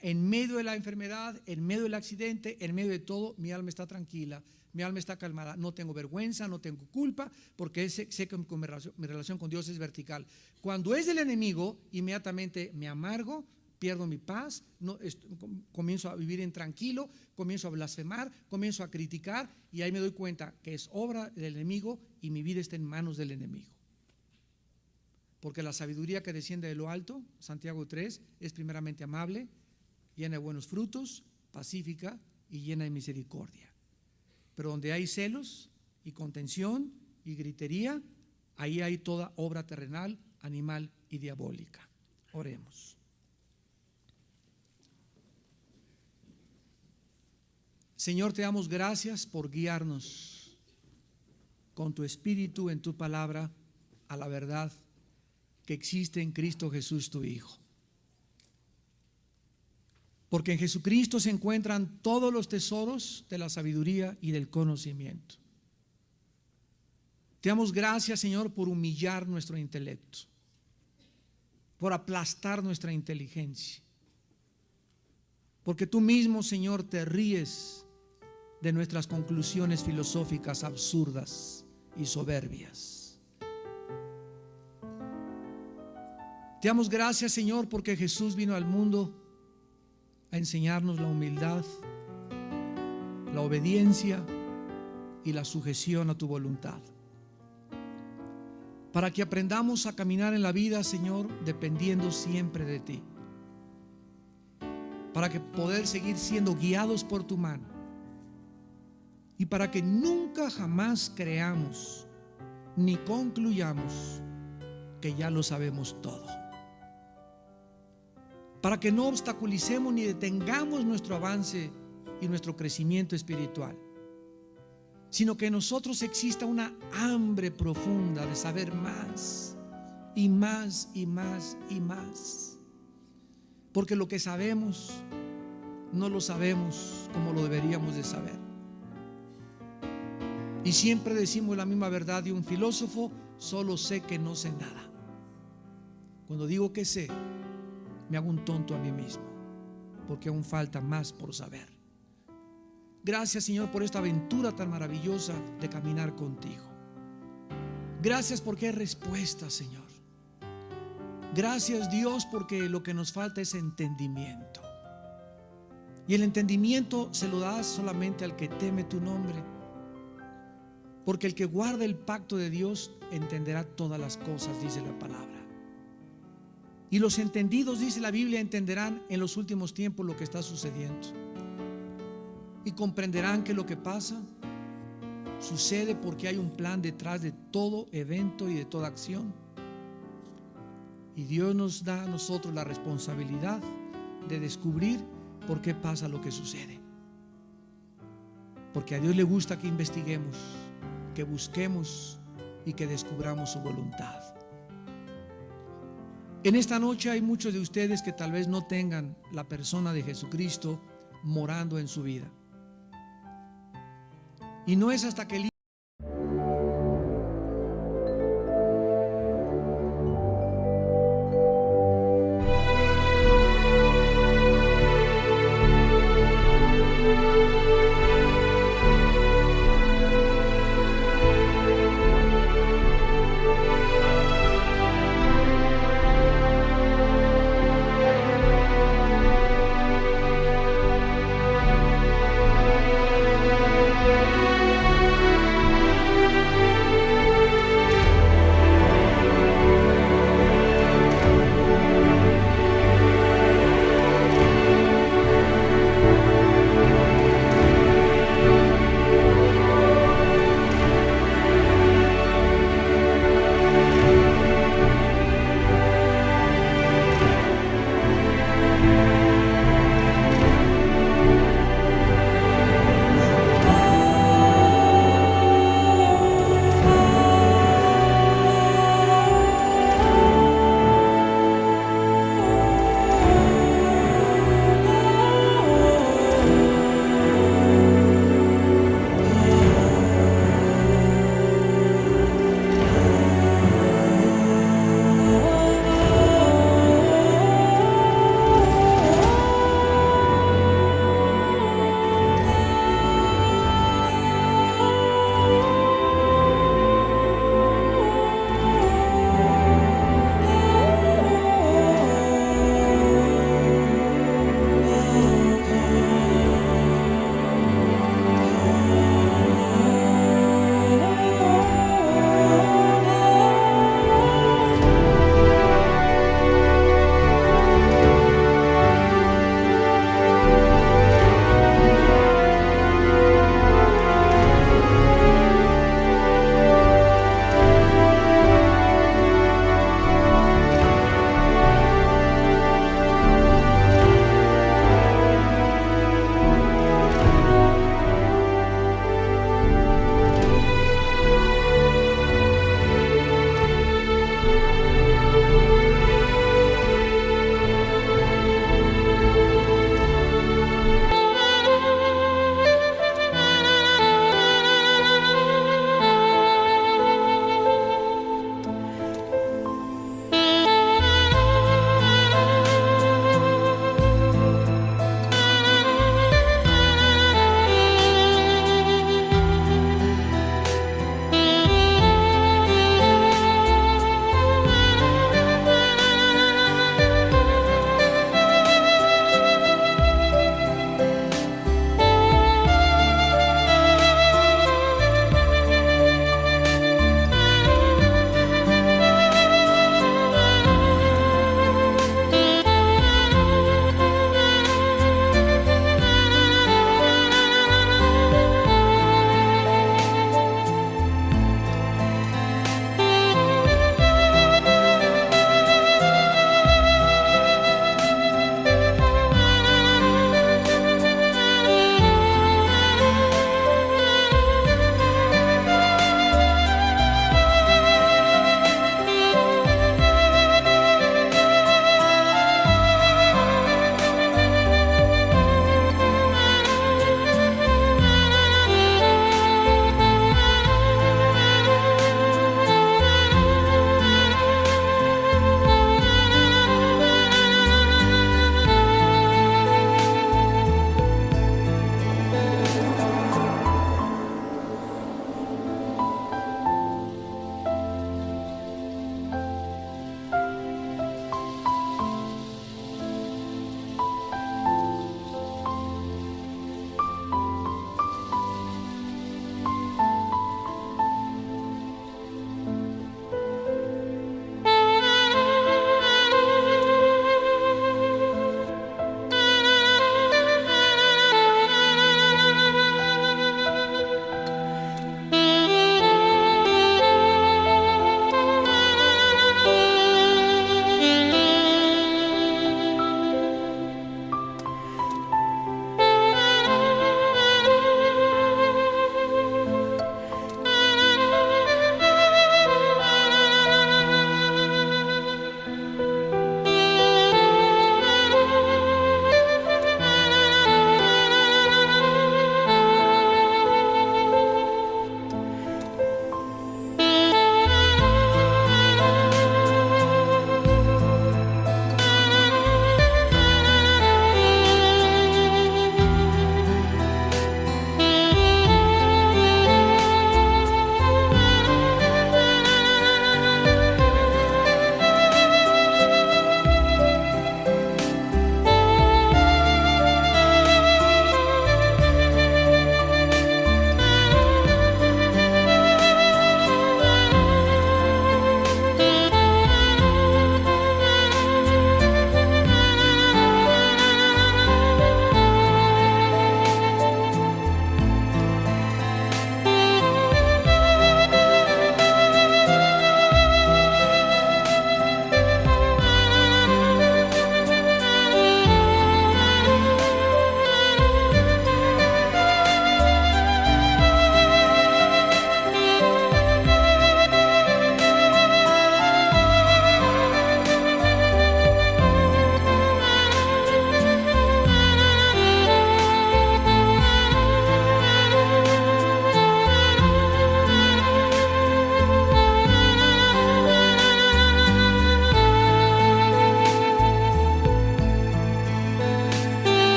En medio de la enfermedad, en medio del accidente, en medio de todo, mi alma está tranquila, mi alma está calmada. No tengo vergüenza, no tengo culpa, porque sé que mi relación con Dios es vertical. Cuando es del enemigo, inmediatamente me amargo, pierdo mi paz, comienzo a vivir intranquilo, comienzo a blasfemar, comienzo a criticar, y ahí me doy cuenta que es obra del enemigo y mi vida está en manos del enemigo. Porque la sabiduría que desciende de lo alto, Santiago 3, es primeramente amable, llena de buenos frutos, pacífica y llena de misericordia. Pero donde hay celos y contención y gritería, ahí hay toda obra terrenal, animal y diabólica. Oremos. Señor, te damos gracias por guiarnos con tu espíritu en tu palabra a la verdad que existe en Cristo Jesús, tu Hijo. Porque en Jesucristo se encuentran todos los tesoros de la sabiduría y del conocimiento. Te damos gracias, Señor, por humillar nuestro intelecto, por aplastar nuestra inteligencia. Porque tú mismo, Señor, te ríes de nuestras conclusiones filosóficas absurdas y soberbias. Te damos gracias, Señor, porque Jesús vino al mundo a enseñarnos la humildad, la obediencia y la sujeción a tu voluntad. Para que aprendamos a caminar en la vida, Señor, dependiendo siempre de ti. Para que poder seguir siendo guiados por tu mano. Y para que nunca jamás creamos ni concluyamos que ya lo sabemos todo. Para que no obstaculicemos ni detengamos nuestro avance y nuestro crecimiento espiritual, sino que en nosotros exista una hambre profunda de saber más y más y más y más. Porque lo que sabemos no lo sabemos como lo deberíamos de saber. Y siempre decimos la misma verdad de un filósofo: solo sé que no sé nada. Cuando digo que sé, me hago un tonto a mí mismo, porque aún falta más por saber. Gracias, Señor, por esta aventura tan maravillosa de caminar contigo. Gracias porque hay respuesta, Señor. Gracias, Dios, porque lo que nos falta es entendimiento. Y el entendimiento se lo das solamente al que teme tu nombre. Porque el que guarda el pacto de Dios entenderá todas las cosas, dice la palabra. Y los entendidos, dice la Biblia, entenderán en los últimos tiempos lo que está sucediendo. Y comprenderán que lo que pasa sucede porque hay un plan detrás de todo evento y de toda acción. Y Dios nos da a nosotros la responsabilidad de descubrir por qué pasa lo que sucede. Porque a Dios le gusta que investiguemos, que busquemos y que descubramos su voluntad. En esta noche hay muchos de ustedes que tal vez no tengan la persona de Jesucristo morando en su vida. Y no es hasta que el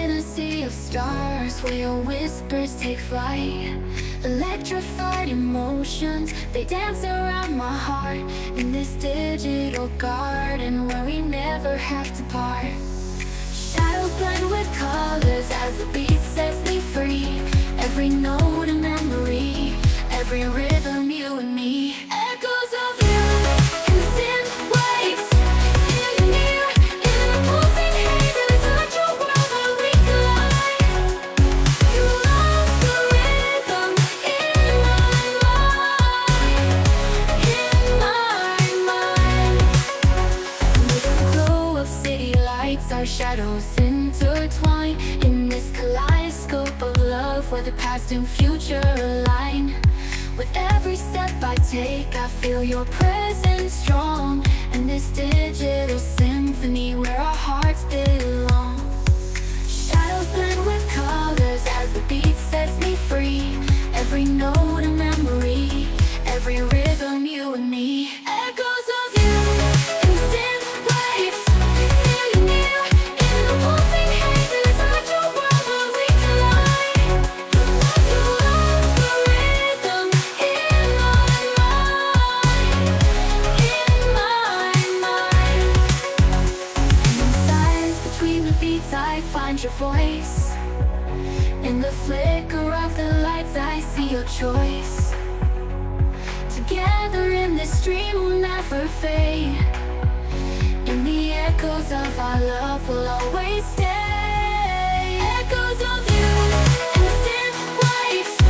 in a sea of stars where your whispers take flight. Electrified emotions, they dance around my heart. In this digital garden where we never have to part. Shadows blend with colors as the beat sets me free. Every note a memory, every rhythm you and me. Echoes of you in synth waves, feel you near in the pulsing haze of this electro world where we collide. You love the rhythm in my mind, With the glow of city lights, our shadows intertwine in this kaleidoscope of love where the past and future align. With every step I take, I feel your presence strong. And this digital symphony where our hearts belong. Shadows blend with colors as the beat sets me free. Every note a memory, every rhythm you and me. Echoes of you in synth waves, feel you near in the pulsing haze of this electro world where we collide. You love the rhythm in my mind. And in silence between the beats I find your voice. In the flicker of the lights I see your choice. Together in this dream we'll never fade. In the echoes of our love we'll always stay. Echoes of you